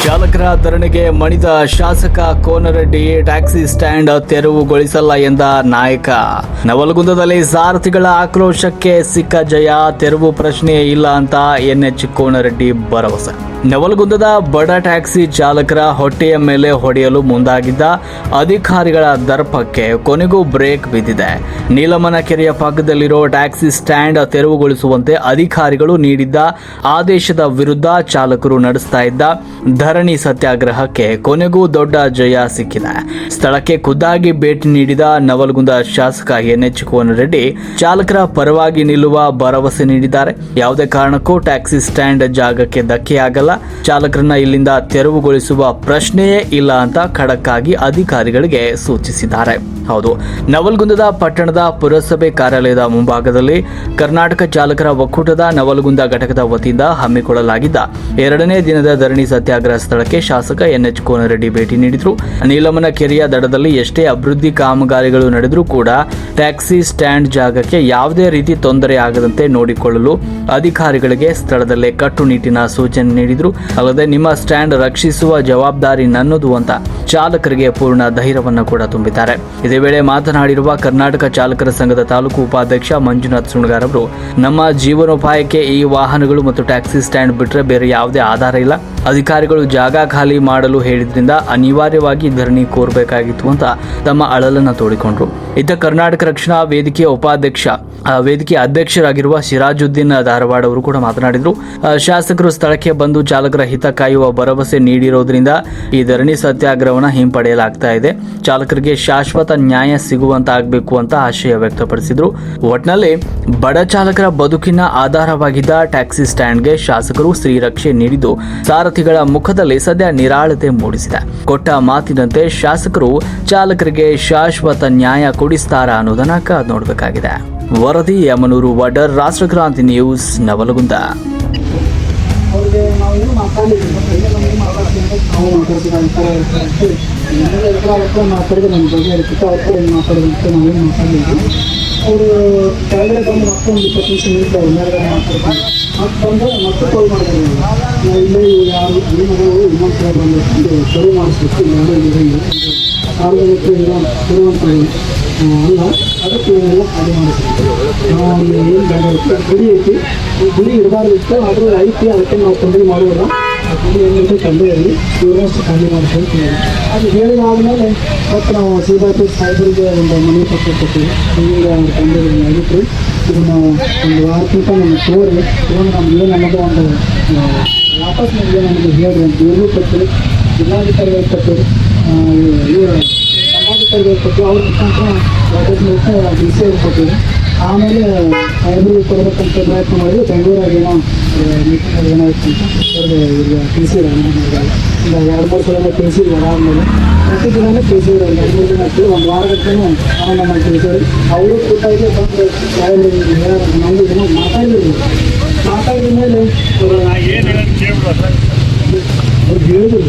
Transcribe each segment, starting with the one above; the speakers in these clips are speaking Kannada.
ಚಾಲಕರ ಧರಣಿಗೆ ಮಣಿದ ಶಾಸಕ ಕೋನರೆಡ್ಡಿ, ಟ್ಯಾಕ್ಸಿ ಸ್ಟ್ಯಾಂಡ್ ತೆರವುಗೊಳಿಸಲ್ಲ ಎಂದ ನಾಯಕ. ನವಲಗುಂದದಲ್ಲಿ ಸಾರಥಿಗಳ ಆಕ್ರೋಶಕ್ಕೆ ಸಿಕ್ಕ ಜಯ, ತೆರವು ಪ್ರಶ್ನೆಯೇ ಇಲ್ಲ ಅಂತ NH ಕೋನರೆಡ್ಡಿ ಭರವಸೆ. ನವಲಗುಂದದ ಬಡ ಟ್ಯಾಕ್ಸಿ ಚಾಲಕರ ಹೊಟ್ಟೆಯ ಮೇಲೆ ಹೊಡೆಯಲು ಮುಂದಾಗಿದ್ದ ಅಧಿಕಾರಿಗಳ ದರ್ಪಕ್ಕೆ ಕೊನೆಗೂ ಬ್ರೇಕ್ ಬಿದ್ದಿದೆ. ನೀಲಮ್ಮನ ಕೆರೆಯ ಪಕ್ಕದಲ್ಲಿರೋ ಟ್ಯಾಕ್ಸಿ ಸ್ಟ್ಯಾಂಡ್ ತೆರವುಗೊಳಿಸುವಂತೆ ಅಧಿಕಾರಿಗಳು ನೀಡಿದ್ದ ಆದೇಶದ ವಿರುದ್ಧ ಚಾಲಕರು ನಡೆಸ್ತಾ ಇದ್ದ ಧರಣಿ ಸತ್ಯಾಗ್ರಹಕ್ಕೆ ಕೊನೆಗೂ ದೊಡ್ಡ ಜಯ ಸಿಕ್ಕಿದೆ. ಸ್ಥಳಕ್ಕೆ ಖುದ್ದಾಗಿ ಭೇಟಿ ನೀಡಿದ ನವಲಗುಂದ ಶಾಸಕ NH ಕೋನರೆಡ್ಡಿ ಚಾಲಕರ ಪರವಾಗಿ ನಿಲ್ಲುವ ಭರವಸೆ ನೀಡಿದ್ದಾರೆ. ಯಾವುದೇ ಕಾರಣಕ್ಕೂ ಟ್ಯಾಕ್ಸಿ ಸ್ಟ್ಯಾಂಡ್ ಜಾಗಕ್ಕೆ ಧಕ್ಕೆಯಾಗಲ್ಲ, ಚಾಲಕರನ್ನ ಇಲ್ಲಿಂದ ತೆರವುಗೊಳಿಸುವ ಪ್ರಶ್ನೆಯೇ ಇಲ್ಲ ಅಂತ ಖಡಕ್ ಆಗಿ ಅಧಿಕಾರಿಗಳಿಗೆ ಸೂಚಿಸಿದ್ದಾರೆ. ಹೌದು, ನವಲಗುಂದದ ಪಟ್ಟಣದ ಪುರಸಭೆ ಕಾರ್ಯಾಲಯದ ಮುಂಭಾಗದಲ್ಲಿ ಕರ್ನಾಟಕ ಚಾಲಕರ ಒಕ್ಕೂಟದ ನವಲಗುಂದ ಘಟಕದ ವತಿಯಿಂದ ಹಮ್ಮಿಕೊಳ್ಳಲಾಗಿದ್ದ 2ನೇ ದಿನದ ಧರಣಿ ಸತ್ಯಾಗ್ರಹ ಸ್ಥಳಕ್ಕೆ ಶಾಸಕ NH ಕೋನರೆಡ್ಡಿ ಭೇಟಿ ನೀಡಿದರು. ನೀಲಮ್ಮನ ಕೆರೆಯ ದಡದಲ್ಲಿ ಎಷ್ಟೇ ಅಭಿವೃದ್ಧಿ ಕಾಮಗಾರಿಗಳು ನಡೆದರೂ ಕೂಡ ಟ್ಯಾಕ್ಸಿ ಸ್ಟ್ಯಾಂಡ್ ಜಾಗಕ್ಕೆ ಯಾವುದೇ ರೀತಿ ತೊಂದರೆ ಆಗದಂತೆ ನೋಡಿಕೊಳ್ಳಲು ಅಧಿಕಾರಿಗಳಿಗೆ ಸ್ಥಳದಲ್ಲೇ ಕಟ್ಟುನಿಟ್ಟಿನ ಸೂಚನೆ ನೀಡಿದರು. ಅಲ್ಲದೆ ನಿಮ್ಮ ಸ್ಟ್ಯಾಂಡ್ ರಕ್ಷಿಸುವ ಜವಾಬ್ದಾರಿ ನನ್ನದು ಅಂತ ಚಾಲಕರಿಗೆ ಪೂರ್ಣ ಧೈರ್ಯವನ್ನು ಕೂಡ ತುಂಬಿದ್ದಾರೆ. ಇದೇ ವೇಳೆ ಮಾತನಾಡಿರುವ ಕರ್ನಾಟಕ ಚಾಲಕರ ಸಂಘದ ತಾಲೂಕು ಉಪಾಧ್ಯಕ್ಷ ಮಂಜುನಾಥ್ ಸುಣಗಾರ್ ಅವರು, ನಮ್ಮ ಜೀವನೋಪಾಯಕ್ಕೆ ಈ ವಾಹನಗಳು ಮತ್ತು ಟ್ಯಾಕ್ಸಿ ಸ್ಟ್ಯಾಂಡ್ ಬಿಟ್ಟರೆ ಬೇರೆ ಯಾವುದೇ ಆಧಾರ ಇಲ್ಲ. ಅಧಿಕಾರಿಗಳು ಜಾಗ ಖಾಲಿ ಮಾಡಲು ಹೇಳಿದ್ರಿಂದ ಅನಿವಾರ್ಯವಾಗಿ ಧರಣಿ ಕೋರಬೇಕಾಗಿತ್ತು ಅಂತ ತಮ್ಮ ಅಳಲನ್ನು ತೋಡಿಕೊಂಡ್ರು. ಇತ್ತ ಕರ್ನಾಟಕ ರಕ್ಷಣಾ ವೇದಿಕೆಯ ವೇದಿಕೆ ಅಧ್ಯಕ್ಷರಾಗಿರುವ ಸಿರಾಜುದ್ದೀನ್ ಧಾರವಾಡ ಅವರು ಕೂಡ ಮಾತನಾಡಿದರು. ಶಾಸಕರು ಸ್ಥಳಕ್ಕೆ ಬಂದು ಚಾಲಕರ ಹಿತ ಕಾಯುವ ಭರವಸೆ ನೀಡಿರೋದ್ರಿಂದ ಈ ಧರಣಿ ಸತ್ಯಾಗ್ರಹವನ್ನು ಹಿಂಪಡೆಯಲಾಗ್ತಾ ಇದೆ. ಚಾಲಕರಿಗೆ ಶಾಶ್ವತ ನ್ಯಾಯ ಸಿಗುವಂತಾಗಬೇಕು ಅಂತ ಆಶಯ ವ್ಯಕ್ತಪಡಿಸಿದರು. ಒಟ್ನಲ್ಲಿ ಬಡ ಚಾಲಕರ ಬದುಕಿನ ಆಧಾರವಾಗಿದ್ದ ಟ್ಯಾಕ್ಸಿ ಸ್ಟ್ಯಾಂಡ್ಗೆ ಶಾಸಕರು ಶ್ರೀರಕ್ಷೆ ನೀಡಿದ್ದು ಸಾರಥಿಗಳ ಮುಖದಲ್ಲಿ ಸದ್ಯ ನಿರಾಳತೆ ಮೂಡಿಸಿದೆ. ಕೊಟ್ಟ ಮಾತಿನಂತೆ ಶಾಸಕರು ಚಾಲಕರಿಗೆ ಶಾಶ್ವತ ನ್ಯಾಯ ಕೊಡಿಸ್ತಾರಾ ಅನ್ನೋದನ್ನ ಕಾದು ನೋಡಬೇಕಾಗಿದೆ. ವರದಿ ಯಮನೂರು ವಡರ್, ರಾಷ್ಟ್ರಕ್ರಾಂತಿ ನ್ಯೂಸ್, ನವಲಗುಂದ. ಅವರು ಕೆಳಗಡೆ ಬಂದು ಮತ್ತೊಂದು 20 ನಿಮಿಷ ನಿಲ್ತಾರೆ, ಮೇಲ್ಗಡೆ ಮಾತಾಡ್ತಾರೆ. ಮತ್ತೆ ಬಂದು ಮತ್ತೆ ಕಾಲ್ ಮಾಡಿದ್ರು. ನಾವು ಇಲ್ಲೇ ಯಾರು ಇನ್ನೊಂದು ಕಡೆ ಬಂದು ಶುರು ಮಾಡಿಸ್ಬೇಕು, ಸಾರ್ವಜನಿಕರಿಂದ ಇರುವಂಥದ್ದು ಅಲ್ಲ, ಅದಕ್ಕೆ ಇವನ್ನೆಲ್ಲ ಖಾಲಿ ಮಾಡಿಸ್ಬೇಕು. ನಾವು ಅಲ್ಲಿ ಏನು ಜಾಗ ಇತ್ತು, ಗುಡಿ ಐತಿ, ಈ ಗುಡಿ ಇರಬಾರ್ದಿತ್ತು, ಆದರೂ ಐತಿ, ಅದಕ್ಕೆ ನಾವು ತೊಂದರೆ ಮಾಡೋಲ್ಲ. ಆ ಗುಡಿ ಏನಿತ್ತು ತಂದೆಯಲ್ಲಿ ಇವರಷ್ಟು ಖಾಲಿ ಮಾಡಿಸ್ಬೇಕು. ಅದು ಹೇಳಿದಾದ್ಮೇಲೆ ಮತ್ತು ನಾವು ಸೀದಾಪುರ ಸಾಹೇಬರಿಗೆ ಒಂದು ಮನೆ ಪತ್ರ ಕೊಟ್ಟಿವಿ. ಹಿಂಗೆ ಅವ್ರ ತಂದೆ ಆಗಿತ್ತು, ಇದನ್ನು ಒಂದು ವಾರಕ್ಕಿಂತ ನಮ್ಗೆ ತೋರಿ ಇದನ್ನು ನಮ್ಗೆ ಏನು ಅನ್ನೋದು ಒಂದು ವಾಪಸ್ ನಮಗೆ ನಮಗೆ ಹೇಳ್ರಿ ಅಂತ ಇವ್ರಿಗೂ ಕೊಟ್ಟರು, ಜಿಲ್ಲಾಧಿಕಾರಿಗಳು ಕೊಟ್ಟರು, ಇವರು ಸಮಾಧಿಕಾರಿಗಳು ಕೊಟ್ಟರು, ಅವ್ರ ಮುಖಾಂತರ ವಾಪಸ್ DC ಅವ್ರು ಕೊಟ್ಟರು. ಆಮೇಲೆ ಸಾಹೇಬರಿಗೆ ಕೊಡಬೇಕಂತ ಪ್ರಯತ್ನ ಮಾಡಿದ್ರು. ಬೆಂಗಳೂರಾಗ ಏನಾಯ್ತು ಅಂತ ಅವ್ರಿಗೆ ತಿಳಿಸಿದ್ರು. ಇಲ್ಲ 2-3 ಸಲ ತಿಳಿಸಿದ್ರು. ಆದಮೇಲೆ ಪ್ರತಿ ದಿನವೇ ತಿಳಿಸಿದ್ರು. 2-3 ದಿನ ಆಗ್ತದೆ, ಒಂದು ವಾರಗಟ್ಟೂ ಆನಂದ ಮಾಡಿ ತಿಳಿಸಿದ್ರು. ಅವರು ಕೂತಾಗಿ ಬಂದು ಸಾಹೇಬರಿಗೆ ನಮಗೆ ಏನೋ ಮಾತಾಡಿದ ಮೇಲೆ ಅವ್ರು ಹೇಳಿದ್ರು,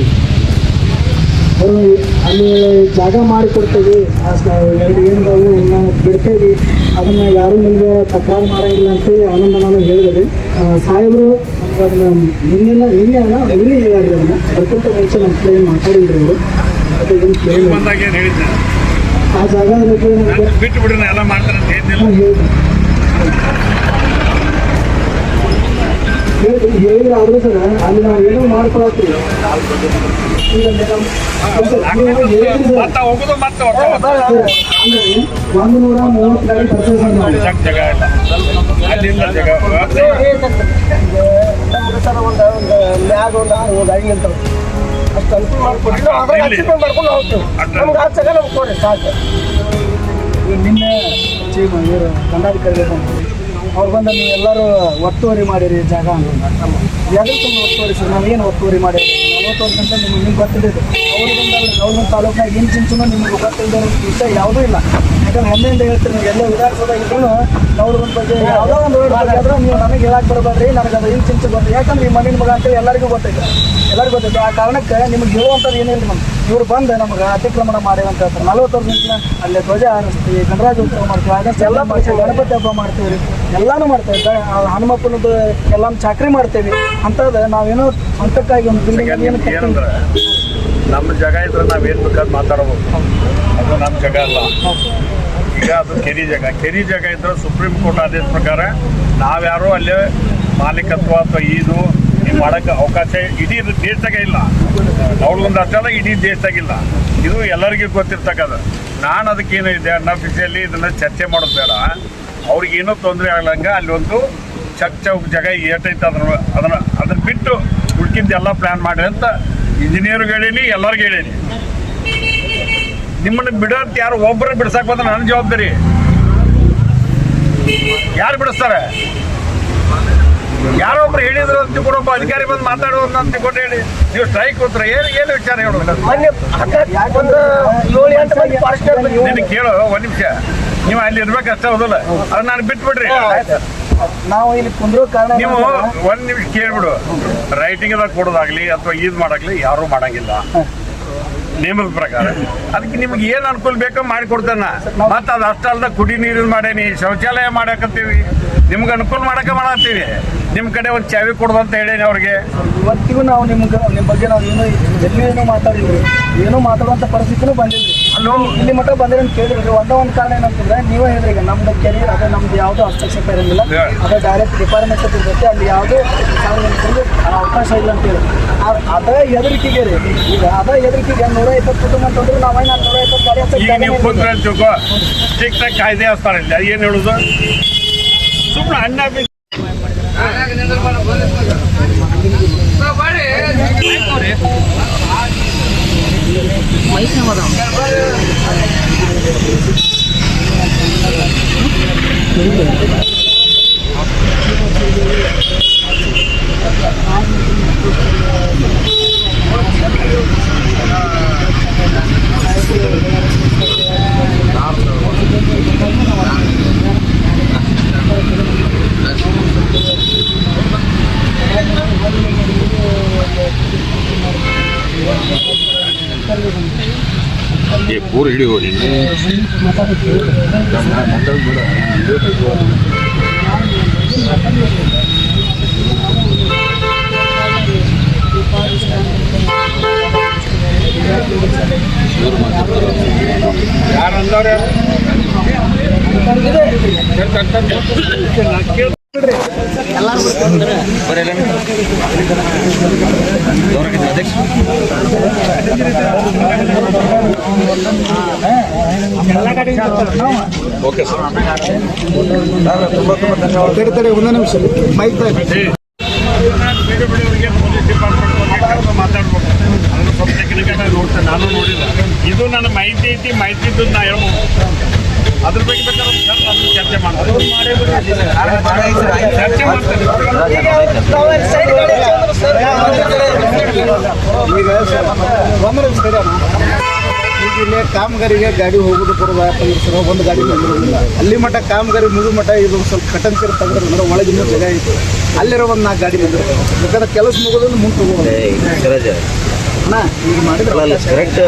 ಅವರು ಅಲ್ಲಿ ಜಾಗ ಮಾಡಿಕೊಡ್ತೀವಿ, 2 ಏನಿದಾವು ನಾವು ಬಿಡ್ತೇವೆ, ಅದನ್ನು ಯಾರೂ ನಿಮಗೆ ತಕರಾರು ಮಾಡೋಂಗಿಲ್ಲ ಅಂತೇಳಿ ಆನಂದ ನಾನು ಹೇಳಿದ್ರಿ. ಸಾಹೇಬರು ಅದನ್ನು ನಿನ್ನೆ ಹೇಳಿದ್ರು. ಅದಕ್ಕಿಂತ ಮುಂಚೆ ನಮ್ಮ ಪ್ಲೇನ್ ಮಾತಾಡಿದ್ರು ಅವರು. ಅದಕ್ಕೆ ಪ್ಲೇನ್ ಆ ಜಾಗ ಹೇಳಿದ್ರೆ ಆದರೂ ಸರ್ ಅಲ್ಲಿ ನಾವು ಏನೋ ಮಾಡ್ಕೊಳ್ತೀವಿ. ಈಗ 130 ಗಾಡಿ ಪರ್ಚೇಸ್ ಮಾಡಿ ಅಷ್ಟು ಅನುಕೂಲ ಮಾಡಿಕೊಟ್ಟು ಮಾಡ್ಕೊಂಡು ಹೋಗ್ತೀವಿ. ನಮ್ಗೆ ಆ ಜಾಗ ನಮ್ಗೆ ಕೊಡ್ರಿ ಸಾಕು. ನಿನ್ನೆ ದಂಡಾಧಿಕಾರಿಗಳು ಅವ್ರು ಬಂದು ನೀವು ಎಲ್ಲರೂ ಒತ್ತುವರಿ ಮಾಡಿರಿ ಜಾಗ ಅಂತ. ಯಾರು ತುಂಬ ಒತ್ತುವರಿ ಸರ್, ನಾವೇನು ಒತ್ತುವರಿ ಮಾಡಿರಿ 41 ಗಂಟೆ ನಿಮ್ಗೆ ಗೊತ್ತಿದೆ. ಅವರು ಬಂದಾಗ ಗೌರ್ಮೆಂಟ್ ತಾಲೂಕಿನಾಗ ಏನು ಚಿಂಚನೂ ನಿಮ್ಗೆ ಗೊತ್ತಿಲ್ಲದೆ ವಿಷಯ ಯಾವುದೂ ಇಲ್ಲ. ಯಾಕಂದ್ರೆ ಮೊನ್ನೆಯಿಂದ ಹೇಳ್ತೀನಿ, ನೀವು ಎಲ್ಲ ವಿಧಾನಸಭೆಗಿದ್ರು ಗೌರ್ಮೆಂಟ್ ಬಗ್ಗೆ ಯಾವುದೋ ಒಂದು ರೋಡ್ ಬಗ್ಗೆ ಆದ್ರೆ ನೀವು ನನಗೆ ಹೇಳಕ್ಕೆ ಬರಬೇಡ್ರಿ, ನನಗೆ ಅದು ಏನು ಚಿಂಚೆ ಗೊತ್ತಿಲ್ಲ. ಯಾಕಂದ್ರೆ ಈ ಮಣ್ಣಿನ ಮಗ ಅಂತೇಳಿ ಎಲ್ಲರಿಗೂ ಗೊತ್ತೈತೆ. ಆ ಕಾರಣಕ್ಕೆ ನಿಮ್ಗೆ ಹೇಳುವಂಥದ್ದು ಏನಿಲ್ಲ. ಇವ್ರು ಬಂದು ನಮಗೆ ಅತಿಕ್ರಮಣ ಮಾಡಿ ಅಂತ ಹೇಳ್ತಾರೆ. 40 ವರ್ಷದಿಂದ ಅಲ್ಲಿ ಧ್ವಜ ಹಾರಿಸ್ತೀವಿ, ಗಣರಾಜ್ಯೋತ್ಸವ ಮಾಡ್ತೀವಿ, ಆಗಸ್ಟ್ ಎಲ್ಲ ಮಾಡ್ತೀವಿ, ಗಣಪತಿ ಹಬ್ಬ ಮಾಡ್ತೀವಿ ರೀ, ಎಲ್ಲನೂ ಮಾಡ್ತಾ ಇದ್ದೆ. ಹನುಮಪ್ಪನದು ಎಲ್ಲಾನು ಚಾಕ್ರಿ ಮಾಡ್ತೀವಿ ಅಂತಂದ್ರೆ ನಾವೇನೋ ಸ್ವಂತಕ್ಕಾಗಿ ಒಂದು ಬಿಲ್ಡಿಂಗ್ ಏನಂದ್ರೆ ನಮ್ಮ ಜಾಗ ಇದ್ರೆ ನಾವೇನು ಬೇಕಾದ್ರೆ ಮಾತಾಡಬಹುದು, ಅದು ನಮ್ಮ ಜಾಗ ಅಲ್ಲ. ಈಗ ಅದು ಕೆರಿ ಜಾಗ ಇದ್ರೆ ಸುಪ್ರೀಂ ಕೋರ್ಟ್ ಆದೇಶ ಪ್ರಕಾರ ನಾವ್ಯಾರೋ ಅಲ್ಲೇ ಮಾಲೀಕತ್ವ ಅಥವಾ ಇದು ಮಾಡೋಕ್ಕೆ ಅವಕಾಶ ಇಡೀ ದೇಶದಾಗ ಇಲ್ಲ. ಅವ್ರಿಗೊಂದು ಅಷ್ಟೆಲ್ಲ ಇಡೀ ದೇಶದಾಗಿಲ್ಲ. ಇದು ಎಲ್ಲರಿಗೂ ಗೊತ್ತಿರ್ತಕ್ಕಂಥ. ನಾನು ಅದಕ್ಕೇನು ಇದೆ ಅನ್ಅಫಿಷಿಯಲಿ ಇದನ್ನು ಚರ್ಚೆ ಮಾಡೋದು ಬೇಡ. ಅವ್ರಿಗೇನೋ ತೊಂದರೆ ಆಗ್ಲಂಗೆ ಅಲ್ಲಿ ಒಂದು ಚೌಕ್ ಜಾಗ ಏಟೈತೆ ಅದನ್ನು ಬಿಟ್ಟು ಉಳ್ಕಿದ್ದೆಲ್ಲ ಪ್ಲ್ಯಾನ್ ಮಾಡಿ ಅಂತ ಇಂಜಿನಿಯರ್ಗೆ ಹೇಳೀನಿ, ಎಲ್ಲರಿಗೂ ಹೇಳೀನಿ. ನಿಮ್ಮನ್ನು ಬಿಡೋದು ಯಾರು ಒಬ್ಬರು ಬಿಡ್ಸಕ್ಕೆ ಬಂದ್ರೆ ನನ್ನ ಜವಾಬ್ದಾರಿ. ಯಾರು ಬಿಡಿಸ್ತಾರೆ? ಯಾರೋ ಒಬ್ರು ಹೇಳಿದ್ರು ಅಂತ ಕೂಡ ಒಬ್ಬ ಅಧಿಕಾರಿ ಬಂದು ಮಾತಾಡೋದು ಅಂತ ತಿಳ್ಕೊಂಡು ಹೇಳಿ ನೀವು ಸ್ಟ್ರೈಕ್ ಹೋದ್ರೆ ಏನು ವಿಚಾರ ಹೇಳೋದು? ನೀನು ಕೇಳು ಒಂದು ನಿಮಿಷ, ನೀವು ಅಲ್ಲಿ ಇರ್ಬೇಕಷ್ಟೇ ಹೌದಲ್ಲ, ಅದು ನಾನು ಬಿಟ್ಬಿಡ್ರಿ. ನಾವು ಇಲ್ಲಿ ಕುಂದ್ರೋ ಕಾರಣ ನೀವು ಒಂದು ನಿಮಿಷ ಕೇಳ್ಬಿಡು. ರೈಟಿಂಗ್ ಕೊಡೋದಾಗ್ಲಿ ಅಥವಾ ಇದು ಮಾಡಾಗ್ಲಿ ಯಾರೂ ಮಾಡಂಗಿಲ್ಲ ನೇಮದ ಪ್ರಕಾರ. ಅದಕ್ಕೆ ನಿಮ್ಗೆ ಏನು ಅನುಕೂಲ ಬೇಕೋ ಮಾಡಿಕೊಡ್ತಾನ. ಮತ್ತು ಅದು ಅಷ್ಟಲ್ದ ಕುಡಿ ನೀರಿನ ಮಾಡೇನಿ, ಶೌಚಾಲಯ ಮಾಡಾಕತ್ತೀವಿ, ನಿಮ್ಗೆ ಅನುಕೂಲ ಮಾಡತ್ತೀವಿ. ನಿಮ್ಮ ಕಡೆ ಒಂದು ಚಾವಿ ಕೊಡೋದು ಅಂತ ಹೇಳೇನಿ ಅವ್ರಿಗೆ. ಇವತ್ತಿಗೂ ನಾವು ನಿಮ್ಮ ಬಗ್ಗೆ ನಾವು ಏನೋ ಮಾತಾಡಿದ್ವಿ, ಏನೋ ಮಾತಾಡುವಂಥ ಪರಿಸ್ಥಿತಿನೂ ಬಂದಿದ್ವಿ. ಅಲ್ಲೋ ಇಲ್ಲಿ ಮಟ್ಟ ಬಂದಿರಿ ಅಂತ ಕೇಳಿದ್ರಿ. ಒಂದು ಕಾರಣ ಏನಂತಂದ್ರೆ ನೀವೇ ಹೇಳಿದ್ರಿ, ಈಗ ನಮ್ದು ಕೆರಿಯರ್ ಅದು ನಮ್ದು ಯಾವುದೋ ಹಸ್ತಕ್ಷೇಪ ಇರೋಂಗಿಲ್ಲ, ಅದು ಡೈರೆಕ್ಟ್ ಡಿಪಾರ್ಟ್ಮೆಂಟ್ ಇರುತ್ತೆ, ಅಲ್ಲಿ ಯಾವುದೇ ಸಾರ್ವಜನಿಕರಿಗೆ ಅವಕಾಶ ಇಲ್ಲ ಅಂತ ಹೇಳಿ ಅದೇ ಹೆದರಿಕೆಗೆ ರೀ. ಈಗ ಅದೇ ಹೆದರಿಕೆಗೆ 150 ಕುಟುಂಬ ಅಂತಂದ್ರೆ ನಾವೇನು 150 ಗಾಡಿ ಈಗ ನೀವು ಕುಂತ್ರೆ ತಿಳ್ಕೊ, ಸ್ಟ್ರಿಕ್ಟ್ ಆಗಿ ಕಾಯ್ದೆ ಹಚ್ತಾರೆ. ಏನು ಹೇಳುದು? ಸುಮ್ಮನೆ ಅನ್ನ ಪೂರ ಹಿಡಿ ಹೋಗಿ ಯಾರಂದವ್ರೆ ಓಕೆ ಸರ್. ತಡೆ ಒಂದು ನಿಮಿಷ ಮೈಕ್ ಪೊಲೀಸ್ ಡಿಪಾರ್ಟ್ಮೆಂಟ್ ಮಾತಾಡ್ಬೇಕು. ಅದನ್ನು ಸ್ವಲ್ಪ ಟೆಕ್ನಿಕಲ್ ನೋಡ್ತೇನೆ, ನಾನು ನೋಡಿಲ್ಲ. ಇದು ನನ್ನ ಮಾಹಿತಿ ಐತಿ, ಮಾಹಿತಿ ಇದ್ದು ನಾ ಹೇಳ್ಬೋದು. ಅದ್ರ ಬಗ್ಗೆ ಬೇಕಾದ್ರೆ ಚರ್ಚೆ ಮಾಡ್ತಾರೆ. ಚರ್ಚೆ ಮಾಡ್ತಾರೆ. ಈಗ ಇಲ್ಲಿ ಕಾಮಗಾರಿಗೆ ಗಾಡಿ ಹೋಗೋದು ಬರೋದು ಸರ್, ಒಂದು ಗಾಡಿ ಬಂದಿರೋದಿಲ್ಲ. ಅಲ್ಲಿ ಮಟ್ಟ ಕಾಮಗಾರಿ ಮುಗಿದ ಮಟ್ಟ ಇದು ಸ್ವಲ್ಪ ಕಟನ್ಸಿರ್ ತೆಗೆದ್ರೆ ಒಳಗಿನ ಜಾಗ ಐತೆ, ಅಲ್ಲಿರೋ ಒಂದು 4 ಗಾಡಿ ಬಂದಿರ್ತಾರೆ. ಬೇಕಾದ್ರೆ ಕೆಲಸ ಮುಗೋದನ್ನು ಮುಂದೆ ಹೋಗೋದು ಅಣ್ಣ ಈಗ ಮಾಡಿದ್ರೆ ಕರೆಕ್ಟ್.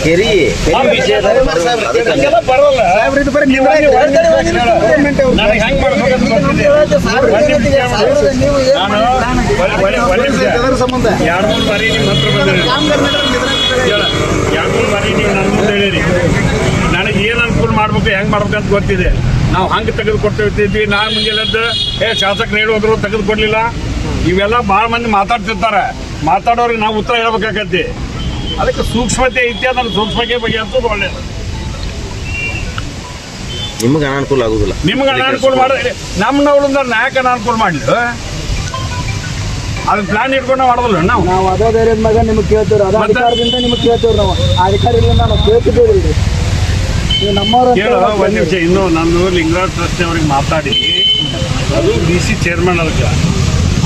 ಕೆರಿ ಬರೋಲ್ಲ. ಇದು ಬರೀ ನೀವು ನನಗೆ ಹೆಂಗೆ ಮಾಡ್ಬೇಕಂತ ಗೊತ್ತಿದೆ. ಅದರ ಸಂಬಂಧ 2-3 ಬಾರಿ ನಿಮ್ಮ ಹತ್ರ ಬಂದಿರಿ. 2-3 ಬಾರಿ ನೀವು ನನ್ನ ಮುಂದೆ ಹೇಳಿರಿ. ನನಗೆ ಏನು ಅನುಕೂಲ ಮಾಡ್ಬೇಕು, ಹೆಂಗೆ ಮಾಡ್ಬೇಕಂತ ಗೊತ್ತಿದೆ. ನಾವು ಹಂಗೆ ತೆಗೆದುಕೊಡ್ತಿದ್ವಿ. ನಾನು ಮುಂಜಾನೆದ್ದು ಶಾಸಕರು ಹೇಳೋದ್ರು ತೆಗೆದುಕೊಡ್ಲಿಲ್ಲ. ಇವೆಲ್ಲ ಭಾಳ ಮಂದಿ ಮಾತಾಡ್ತಿರ್ತಾರೆ. ಮಾತಾಡೋರಿಗೆ ನಾವು ಉತ್ತರ ಹೇಳ್ಬೇಕಾಗತ್ತೆ. ಅದಕ್ಕೆ ಸೂಕ್ಷ್ಮತೆ ಐತಿ, ಅದನ್ನು ಸೂಕ್ಷ್ಮತೆ ಬಗ್ಗೆ ಅಂತದ್ದು ಒಳ್ಳೇದು. ನಿಮ್ಗೆ ಅನಾನುಕೂಲ ಆಗುದಿಲ್ಲ. ನಿಮ್ಗೆ ಅನಾನುಕೂಲ ಮಾಡಿದ್ರೆ ನಮ್ಮನವಳಿಂದ ನಾಯಕ ಅನಾನುಕೂಲ ಮಾಡಲಿ. ಅದನ್ನ ಪ್ಲಾನ್ ಇಟ್ಕೊಂಡು ಮಾಡೋದಿಲ್ಲ ನಾವು ಅದೇ ಧೈರ್ಯದ ಮಗ ನಿಮಗೆ ಕೇಳ್ತೀವ್ರಿ. ಅದ ಅಧಿಕಾರದಿಂದ ನಿಮಗೆ ಕೇಳ್ತೀವ್ರಿ. ನಾವು ಆ ಅಧಿಕಾರದಿಂದ ನಾವು ಕೇಳ್ತಿದ್ದೇವೆ ರೀ. ನೀವು ನಮ್ಮವ್ರು ಕೇಳು. ಒಂದು ನಿಮಿಷ, ಇನ್ನು ನಾನು ಲಿಂಗರಾಜ್ ಟ್ರಸ್ಟ್ ಅವ್ರಿಗೆ ಮಾತಾಡಿ, ಅದು DC ಚೇರ್ಮನ್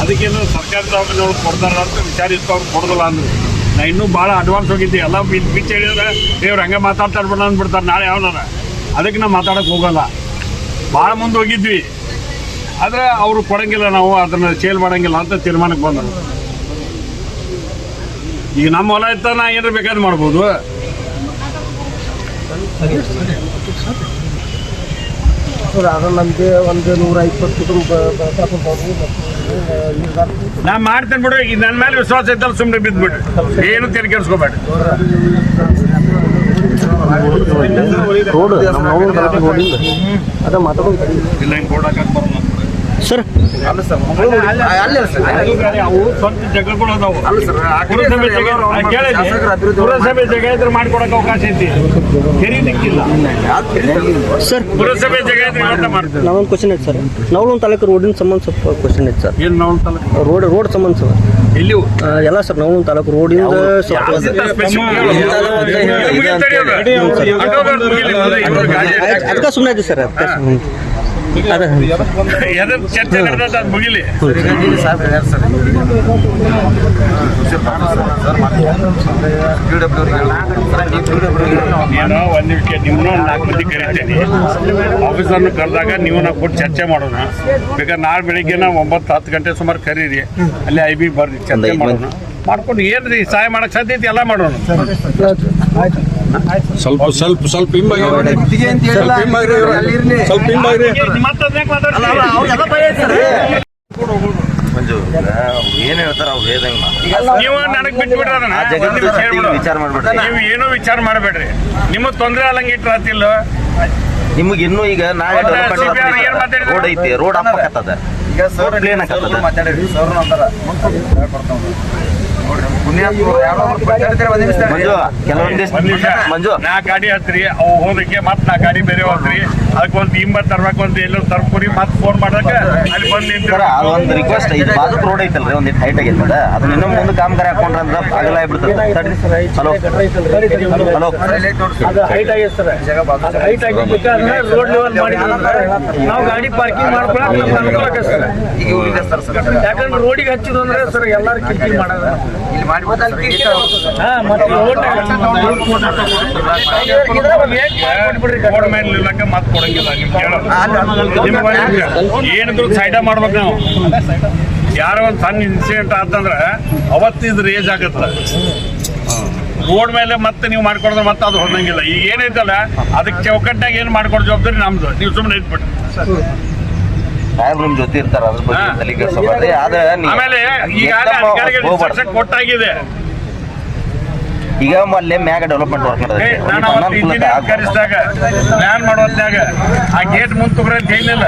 ಅದಕ್ಕೇನು ಸರ್ಕಾರಿ ದವಾಖಾನೆಯವ್ರು ಕೊಡ್ತಾರ ಅಂತ ವಿಚಾರಿಸ್ತು. ಅವ್ರು ಕೊಡೋದಿಲ್ಲ ಅಂದರು. ನಾ ಇನ್ನೂ ಭಾಳ ಅಡ್ವಾನ್ಸ್ ಹೋಗಿದ್ದೆ. ಎಲ್ಲ ಬಿಚ್ಚ ಹೇಳಿದ್ರೆ ಇವ್ರು ಹಂಗೆ ಮಾತಾಡ್ತಾರ್ಬಿಡ ಅಂದ್ಬಿಡ್ತಾರೆ ನಾಳೆ ಯಾವನಾರ. ಅದಕ್ಕೆ ನಾವು ಮಾತಾಡೋಕೆ ಹೋಗಲ್ಲ. ಭಾಳ ಮುಂದೆ ಹೋಗಿದ್ವಿ, ಆದರೆ ಅವರು ಕೊಡಂಗಿಲ್ಲ, ನಾವು ಅದನ್ನು ಸೇಲ್ ಮಾಡೋಂಗಿಲ್ಲ ಅಂತ ತೀರ್ಮಾನಕ್ಕೆ ಬಂದರು. ಈಗ ನಮ್ಮ ಹೊಲ ಇತ್ತ ನಾ ಏನಾರ ಬೇಕಾದ್ರೆ ಮಾಡ್ಬೋದು. ಅದು ನಮಗೆ ಒಂದು 120 ಕುಟುಂಬ ನಾ ಮಾಡ್ತೇನೆ ಬಿಡು. ಈಗ ನನ್ನ ಮೇಲೆ ವಿಶ್ವಾಸ ಐತಲ್ಲ, ಸುಮ್ಮನೆ ಬಿದ್ದುಬಿಡ್ರಿ, ಏನು ತೆರೆ ಕೆಡಿಸ್ಕೋಬೇಡಿ. ರೋಡ್ ಅದ ಮಾತಾಡೋದು ಇಲ್ಲ ಹಿಂಗೆ ಕೊಡಕ್ಕೆ ಬರಲ್ಲ ಸರ್. ಅವು ಸ್ವಂತ ಜಾಗಗಳು ಅದಾವು. ಪುರಸಭೆ ಜಾಗ ಇದ್ರೆ ಮಾಡ್ಕೊಡಕ್ಕೆ ಅವಕಾಶ ಐತಿ. ಕೆರೆ ದಿಕ್ಕಿಲ್ಲ ಸರ್. ಪುರಸಭೆ ಜಾಗ ಇದ್ರೆ ಇವತ್ತ ಮಾಡ್ತೇವೆ. ನಾವೊಂದು ಕ್ವಶನ್ ಐತೆ ಸರ್. ನವಲಗುಂದ ತಾಲೂಕು ರೋಡಿನ ಸಂಬಂಧ ಸ್ವಲ್ಪ ಕ್ವಶನ್ ಐತೆ ಸರ್. ಏನು ನಾವು ರೋಡ್ ಸಂಬಂಧ ಸರ್ ಇಲ್ಲಿ ಎಲ್ಲ ಸರ್. ನವಲಗುಂದ ತಾಲೂಕು ರೋಡಿಂದ ಅದಕ್ಕೆ ಸುಮ್ಮನೆ ಐತಿ ಸರ್. ಚರ್ಚೆ ನಡೆದ ಮುಗಿಲಿ. ಏನೋ ಒಂದು ನಿಮಿಷ ನಿಮ್ಮನ್ನ 4 ಮಂದಿ ಕರಿತೇನೆ. ಆಫೀಸರ್ನ ಕರೆದಾಗ ನೀವು ನಾವು ಕೊಟ್ಟು ಚರ್ಚೆ ಮಾಡೋಣ. ಬೇಕಾದ್ರೆ ನಾಳೆ ಬೆಳಿಗ್ಗೆ 9-10 ಗಂಟೆ ಸುಮಾರು ಕರೀರಿ, ಅಲ್ಲಿ IB ಬರ್ರಿ, ಚರ್ಚೆ ಮಾಡೋಣ. ಮಾಡ್ಕೊಂಡು ಏನ್ರಿ ಸಹಾಯ ಮಾಡಕ್ ಸಾಧ್ಯ ಐತಿ ಎಲ್ಲ ಮಾಡೋಣ. ಸ್ವಲ್ಪ ಹಿಂಬಾಗಿ ಮಂಜು ಏನ್ ಹೇಳ್ತಾರ ಅವ್ರು ಹೇಳ್ದಂಗ ನೀವು ನನಗ್ ಬಿಟ್ಬಿಡ್ರ ವಿಚಾರ ಮಾಡ್ಬೇಡ್ರಿ. ನೀವು ಏನೂ ವಿಚಾರ ಮಾಡಬೇಡ್ರಿ. ನಿಮಗ್ ತೊಂದ್ರೆ ಆಗಂಗಿಟ್ರಾತಿಲ್ಲ. ನಿಮ್ಗೆ ಇನ್ನೂ ಈಗ ನಾಳೆ ರೋಡ್ ಐತಿ, ರೋಡ್ ಹಾಕತ್ತದ, ಪ್ಲೇನ್ ಹಾಕತ್ತದ. ಮಂಜು ಕೆಲವೊಂದಿಷ್ಟು ಮಂಜು ನಾ ಗಾಡಿ ಹತ್ರಿ ಅವು ಹೋದಕ್ಕೆ ಮತ್ ನಾ ಗಾಡಿ ಬೇರೆ ಹೋದ್ರಿ, ಅದಕ್ಕೊಂದು ಹಿಂಬತ್ ತರ್ಬೇಕಂತ ಎಲ್ಲೋ ತರ್ಪುರಿ ಮತ್ ಫೋನ್ ಮಾಡಕ ಅಲ್ಲಿ ಬಂದ್ ನಿಂತ. ಅದೊಂದು ರಿಕ್ವೆಸ್ಟ್ ಐತಿ, ಬಾಜುಕ್ ರೋಡ್ ಐತಲ್ರಿ ಒಂದಿಟ್ಟು ಹೈಟ್ ಆಗೈತದ, ಅದನ್ನ ಇನ್ನೊಂದು ಮುಂದೆ ಕಾಮಗಾರಿ ಹಾಕೊಂಡ್ರ ಅಂದ್ರ ಅಗಲ ಆಗ್ಬಿಡ್ತದೆ. ಹಲೋ ಹಲೋ ಹೈಟ್ ಆಗೈತೆ ಸರ್. ಹೈಟ್ ಆಗಿದ್ದಕ್ಕೆ ರೋಡ್ ಲೆವೆಲ್ ಮಾಡಿ ನಾವು ಗಾಡಿ ಪಾರ್ಕಿಂಗ್ ಮಾಡ್ಕೊಳಕ್ಕೆ ಸರ್. ಯಾಕಂದ್ರೆ ರೋಡಿಗೆ ಹಚ್ಚಿದ್ರು ಅಂದ್ರೆ ಸರ್ ಎಲ್ಲಾರು ಕಿರಿಕಿರಿ ಮಾಡೋದು. ರೋಡ್ ಮೇಲೆ ನಿಲ್ಲಕ್ಕೆ ಮತ್ ಕೊಡಂಗಿಲ್ಲ. ನೀವು ಏನಿದ್ರು ಸೈಡ ಮಾಡ್ಬೇಕು ನಾವು. ಯಾರೋ ಒಂದು ಸಣ್ಣ ಇನ್ಸಿಡೆಂಟ್ ಆತಂದ್ರೆ ಅವತ್ತಿದ್ರ ಏಜ್ ಆಗತ್ತ. ರೋಡ್ ಮೇಲೆ ಮತ್ತೆ ನೀವು ಮಾಡ್ಕೊಡಿದ್ರೆ ಮತ್ತೆ ಅದು ಹೊಂದಂಗಿಲ್ಲ. ಈಗ ಏನೈತಲ್ಲ ಅದಕ್ಕೆ ಚೌಕಟ್ಟಾಗ ಏನು ಮಾಡ್ಕೊಡೋ ಜವಾಬ್ದಾರಿ ನಮ್ದು. ನೀವು ಸುಮ್ಮನೆ ಇಟ್ಬಿಟ್ಟು ಸಾಹೇಬ್ರು ನಿಮ್ ಜೊತೆ ಇರ್ತಾರ, ಅದ್ರ ಬಗ್ಗೆ ತಲೆ ಕೆಡಿಸ್ಕೋಬಾರ್ದು. ಆಮೇಲೆ ಈಗ ಕೊಟ್ಟಾಗಿದೆ. ಈಗ ಅಲ್ಲೇ ಮ್ಯಾಗ ಡೆವಲಪ್ಮೆಂಟ್ ವರ್ಕ್ ನಾನು ಅವತ್ತು ಇಂಜಿನಿಯರ್ ಕರೆಸಿದಾಗ ಪ್ಲಾನ್ ಮಾಡೋದ್ನಾಗ ಆ ಗೇಟ್ ಮುಂದೆ ತಗೋರ ಅಂತ ಹೇಳಿಲ್ಲ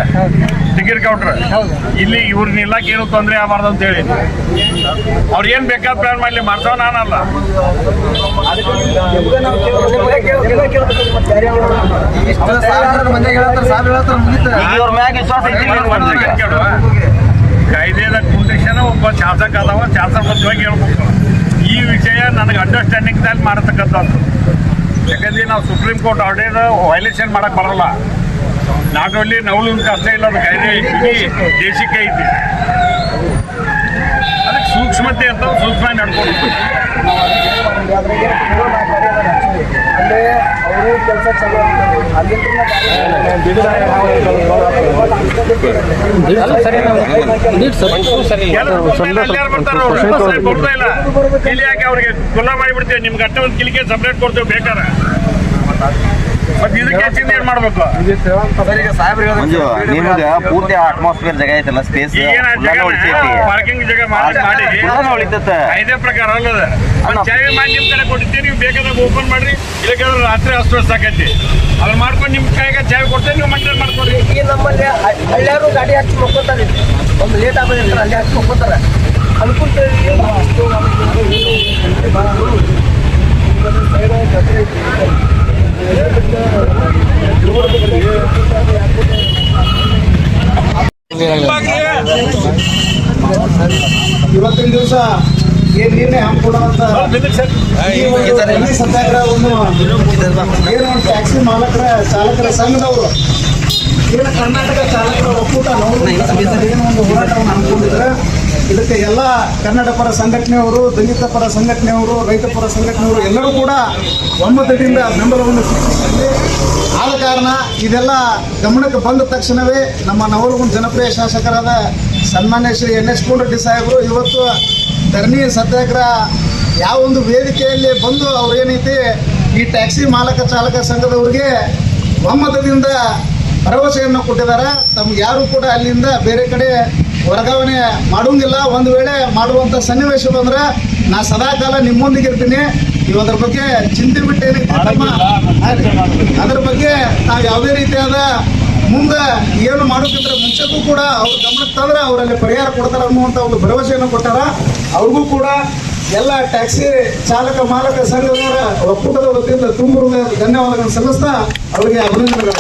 ಟಿಕೆಟ್ ಕೌಂಟ್ರ್. ಇಲ್ಲಿ ಇವ್ರನ್ನ ಇಲ್ಲಕ್ಕೆ ಏನು ತೊಂದರೆ ಆಗಬಾರ್ದು ಅಂತ ಹೇಳಿ ಅವ್ರು ಏನ್ ಬೇಕಾದ ಪ್ಲಾನ್ ಮಾಡ್ಲಿ, ಮಾಡ್ತಾವ ನಾನಲ್ಲ. ಕಾಯ್ದೆದ ಕುಂಡಿಷನ್ ಒಬ್ಬ ಶಾಸಕ ಅದಾವ, ಶಾಸಕವಾಗಿ ಹೇಳ್ಬೇಕು. ಈ ವಿಷಯ ನನಗೆ ಅಂಡರ್ಸ್ಟ್ಯಾಂಡಿಂಗ್ನಲ್ಲಿ ಮಾಡತಕ್ಕಂಥದ್ದು. ಯಾಕಂದ್ರೆ ನಾವು ಸುಪ್ರೀಂ ಕೋರ್ಟ್ ಆರ್ಡರ್ ವೈಲೇಷನ್ ಮಾಡಕ್ ಬರಲ್ಲ. ನಾಟ್ ಓನ್ಲಿ ನವಲಗುಂದಕ್ಕೆ ಅಷ್ಟೇ ಇಲ್ಲ, ಅದು ಕಾಯ್ದೆ ಇಡೀ ದೇಶಕ್ಕೆ ಐತಿ. ಅದಕ್ಕೆ ಸೂಕ್ಷ್ಮತೆ ಅಂತ ಸೂಕ್ಷ್ಮ ನಡ್ಕೊಂಡು ಅಲ್ಲೇ ಅವರು ಕೆಲಸ ಚಲೋ ಕೊಡ್ತಾ ಇಲ್ಲ. ಇಲ್ಲಿ ಯಾಕೆ ಅವ್ರಿಗೆ ಕುಲ್ಲ ಮಾಡಿಬಿಡ್ತೇವೆ, ನಿಮ್ಗೆ ಅಟ್ಟ ಒಂದು ಕಿಲಿಕೆ ಸಪ್ರೇಟ್ ಕೊಡ್ತೇವೆ ಬೇಕಾರೆ. ಮತ್ತೆ ಇದಕ್ಕೆ ಹೆಚ್ಚಿಂದ ಏನ್ ಮಾಡ್ಬೇಕು? ಮಂಜು ನಿಮ್ಗೆ ಪೂರ್ತಿ ಅಟ್ಮಾಸ್ಫಿಯರ್ ಜಾಗ ಐತಲ್ಲ, ಸ್ಪೇಸ್ ಪಾರ್ಕಿಂಗ್ ಜಾಗ ಮಾಡಿ ಉಳಿತೈತೆ. ಕಾಯ್ದೆ ಪ್ರಕಾರ ಅಲ್ಲದ ಚಾವಿ ಮಾಡಿ ನಿಮ್ ಕಡೆ ಕೊಟ್ಟಿದ್ದೆ. ನೀವು ಬೇಕಾದಾಗ ಓಪನ್ ಮಾಡ್ರಿ, ಇಲ್ಲಕ್ಕಾದ್ರೆ ರಾತ್ರಿ ಅಷ್ಟು ಸಾಕೈತಿ. ಅದನ್ನ ಮಾಡ್ಕೊಂಡು ನಿಮ್ ಕೈಗೆ ಚಾವಿ ಕೊಡ್ತೇವೆ, ನೀವು ಮಂಟೇನ್ ಮಾಡ್ಕೊಡ್ರಿ. ಈಗ ನಮ್ಮಲ್ಲಿ ಹಳ್ಳಿಯಾರು ಗಾಡಿ ಹಚ್ಚಿ ಮಕ್ಕೋತಾರೆ. ಒಂದು ಲೇಟ್ ಆಗೋದಿರ್ತಾರೆ, ಅಲ್ಲಿ ಹಚ್ಚಿ ಮಕ್ಕೋತಾರೆ. ಅನ್ಕೊಂತೀವಿ ಇವತ್ತಿನ ದಿವಸ ಏನ್ ನಿರ್ಣಯ ಹಮ್ಮಿಕೊಳ್ಳುವಂತ ಸತ್ಯಾಗ್ರಹವನ್ನು ಏನು ಟ್ಯಾಕ್ಸಿ ಮಾಲಕರ ಚಾಲಕರ ಸಂಘದವರು ಏನು ಕರ್ನಾಟಕ ಚಾಲಕರ ಒಕ್ಕೂಟ ಏನು ಒಂದು ಹೋರಾಟವನ್ನು ಹಮ್ಮಿಕೊಂಡಿದ್ರೆ ಇದಕ್ಕೆ ಎಲ್ಲ ಕನ್ನಡ ಪರ ಸಂಘಟನೆಯವರು, ದಲಿತ ಪರ ಸಂಘಟನೆಯವರು, ರೈತ ಪರ ಸಂಘಟನೆಯವರು ಎಲ್ಲರೂ ಕೂಡ ಒಮ್ಮತದಿಂದ ಬೆಂಬಲವನ್ನು ಸೂಚಿಸಿದ್ದಾರೆ. ಆದ ಕಾರಣ ಇದೆಲ್ಲ ಗಮನಕ್ಕೆ ಬಂದ ತಕ್ಷಣವೇ ನಮ್ಮ ನವಲಗುಂದ ಜನಪ್ರಿಯ ಶಾಸಕರಾದ ಸನ್ಮಾನ್ಯ ಶ್ರೀ NS ಕೋನರೆಡ್ಡಿ ಸಾಹೇಬರು ಇವತ್ತು ಧರಣಿ ಸತ್ಯಾಗ್ರಹ ಯಾವ ಒಂದು ವೇದಿಕೆಯಲ್ಲಿ ಬಂದು ಅವ್ರು ಏನೈತಿ ಈ ಟ್ಯಾಕ್ಸಿ ಮಾಲಕ ಚಾಲಕ ಸಂಘದವ್ರಿಗೆ ಒಮ್ಮತದಿಂದ ಭರವಸೆಯನ್ನು ಕೊಟ್ಟಿದ್ದಾರೆ. ತಮ್ಗೆ ಯಾರು ಕೂಡ ಅಲ್ಲಿಂದ ಬೇರೆ ಕಡೆ ವರ್ಗಾವಣೆ ಮಾಡೋಂಗಿಲ್ಲ. ಒಂದು ವೇಳೆ ಮಾಡುವಂಥ ಸನ್ನಿವೇಶ ಬಂದ್ರೆ ನಾ ಸದಾಕಾಲ ನಿಮ್ಮೊಂದಿಗೆ ಇರ್ತೀನಿ. ನೀವು ಅದ್ರ ಬಗ್ಗೆ ಚಿಂತೆ ಬಿಟ್ಟೇನೈತಿ ಅದ್ರ ಬಗ್ಗೆ ನಾವು ಯಾವುದೇ ರೀತಿಯಾದ ಮುಂದೆ ಏನು ಮಾಡೋಕ್ಕಿಂತ ಮುಂಚೆಗೂ ಕೂಡ ಅವ್ರ ಗಮನಕ್ಕೆ ತಂದ್ರೆ ಅವರಲ್ಲಿ ಪರಿಹಾರ ಕೊಡ್ತಾರೆ ಅನ್ನುವಂಥ ಒಂದು ಭರವಸೆಯನ್ನು ಕೊಟ್ಟಾರ. ಅವ್ರಿಗೂ ಕೂಡ ಎಲ್ಲ ಟ್ಯಾಕ್ಸಿ ಚಾಲಕ ಮಾಲಕ ಸಂಘದವರ ಒಕ್ಕೂಟದ ವತಿಯಿಂದ ತುಂಬ ಧನ್ಯವಾದಗಳನ್ನು ಸಲ್ಲಿಸ್ತಾ ಅವರಿಗೆ ಅಭಿನಂದನೆಗಳು.